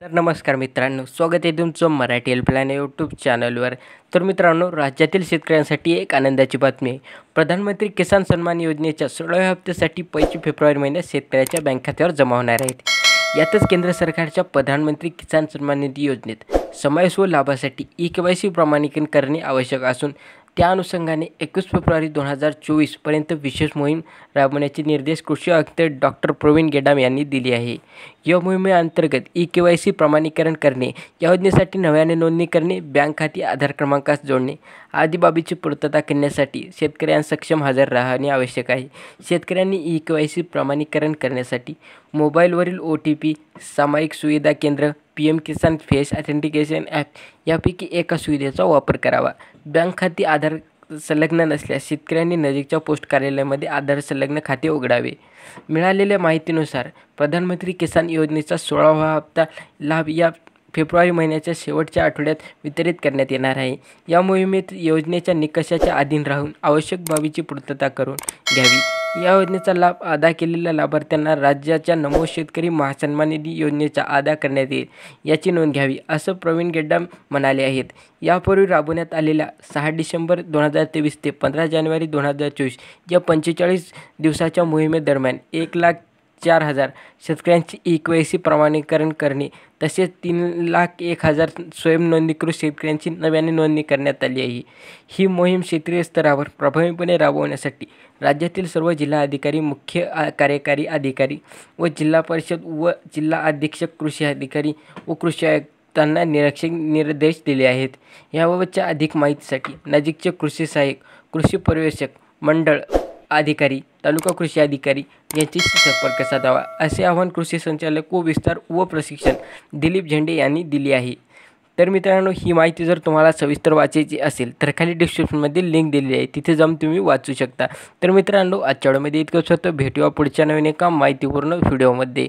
तर नमस्कार मित्रांनो, स्वागत आहे तुमचं मराठी हेल्पलाईन यूट्यूब चॅनलवर. तर मित्रांनो, राज्यातील शेतकऱ्यांसाठी एक आनंदाची बातमी आहे. प्रधानमंत्री किसान सन्मान योजनेच्या 16व्या हप्त्यासाठी 5 फेब्रुवारी महिन्यात शेतकऱ्याच्या बँक खात्यावर जमा होणार आहेत. यातच केंद्र सरकारच्या प्रधानमंत्री किसान सन्मान निधी योजनेत समावेश व लाभासाठी ई-केवायसी प्रमाणीकरण करणे आवश्यक असून त्या अनुषंगाने 21 फेब्रुवारी 2024 पर्यंत विशेष मोहीम राबवण्याचे निर्देश कृषी आयुक्त डॉक्टर प्रवीण गेडाम यांनी दिले आहे. या मोहिमेअंतर्गत ई-केवायसी प्रमाणीकरण करणे, या योजनेसाठी नव्याने नोंदणी करणे, बँक खाती आधार प्रमांकास जोडणे आदी बाबीची पूर्तता करण्यासाठी शेतकऱ्यांना सक्षम हजर राहणे आवश्यक आहे. शेतकऱ्यांनी ई-केवायसी प्रमाणीकरण करण्यासाठी मोबाईलवरील OTP, सामायिक सुविधा केंद्र, PM किसान फेस ऑथेंटिकेशन ॲप यापैकी एका सुविधेचा वापर करावा. बँक खाती आधार संलग्न नसल्यास शेतकऱ्यांनी नजीकच्या पोस्ट कार्यालयामध्ये आधार संलग्न खाते उघडावे. मिळालेल्या माहितीनुसार प्रधानमंत्री किसान योजनेचा 16वा हप्ता लाभ या फेब्रुवारी महिन्याच्या शेवटच्या आठवड्यात वितरित करण्यात येणार आहे. या मोहिमेत योजनेच्या निकषाच्या अधीन राहून आवश्यक बाबीची पूर्तता करून घ्यावी. या योजनेचा लाभ अदा केलेल्या लाभार्थ्यांना राज्याच्या नमो शेतकरी महासन्मान निधी योजनेचा अदा करण्यात येईल याची नोंद घ्यावी, असं प्रवीण गेडाम म्हणाले आहेत. यापूर्वी राबवण्यात आलेल्या 6 डिसेंबर 2023 ते 15 जानेवारी 2024 या 45 दिवसाच्या मोहिमेदरम्यान 1,04,000 शेतकऱ्यांची ई-केवायसी प्रमाणीकरण करणे तसेच 3,01,000 स्वयं नोंदणीकृत शेतकऱ्यांची नव्याने नोंदणी करण्यात आली आहे. ही मोहीम क्षेत्रीय स्तरावर प्रभावीपणे राबवण्यासाठी राज्यातील सर्व जिल्हा अधिकारी, मुख्य कार्यकारी अधिकारी व जिल्हा परिषद व जिल्हा अधीक्षक कृषी अधिकारी व कृषी आयुक्तांना निर्देश दिले आहेत. याबाबतच्या अधिक माहितीसाठी नजीकचे कृषी सहाय्यक, कृषी पर्यवेक्षक मंडळ अधिकारी, तालुका कृषी अधिकारी यांच्याशी संपर्क साधावा, असे आवाहन कृषी संचालक व विस्तार व प्रशिक्षण दिलीप झेंडे यांनी दिले आहे. तर मित्रांनो, ही माहिती जर तुम्हाला सविस्तर वाचायची असेल तर खाली डिस्क्रिप्शनमध्ये लिंक दिलेली आहे, तिथे जाऊन तुम्ही वाचू शकता. तर मित्रांनो, आजच्या व्हिडिओमध्ये इतकंच होतं. भेटूया पुढच्या नवीन एका माहितीपूर्ण व्हिडिओमध्ये.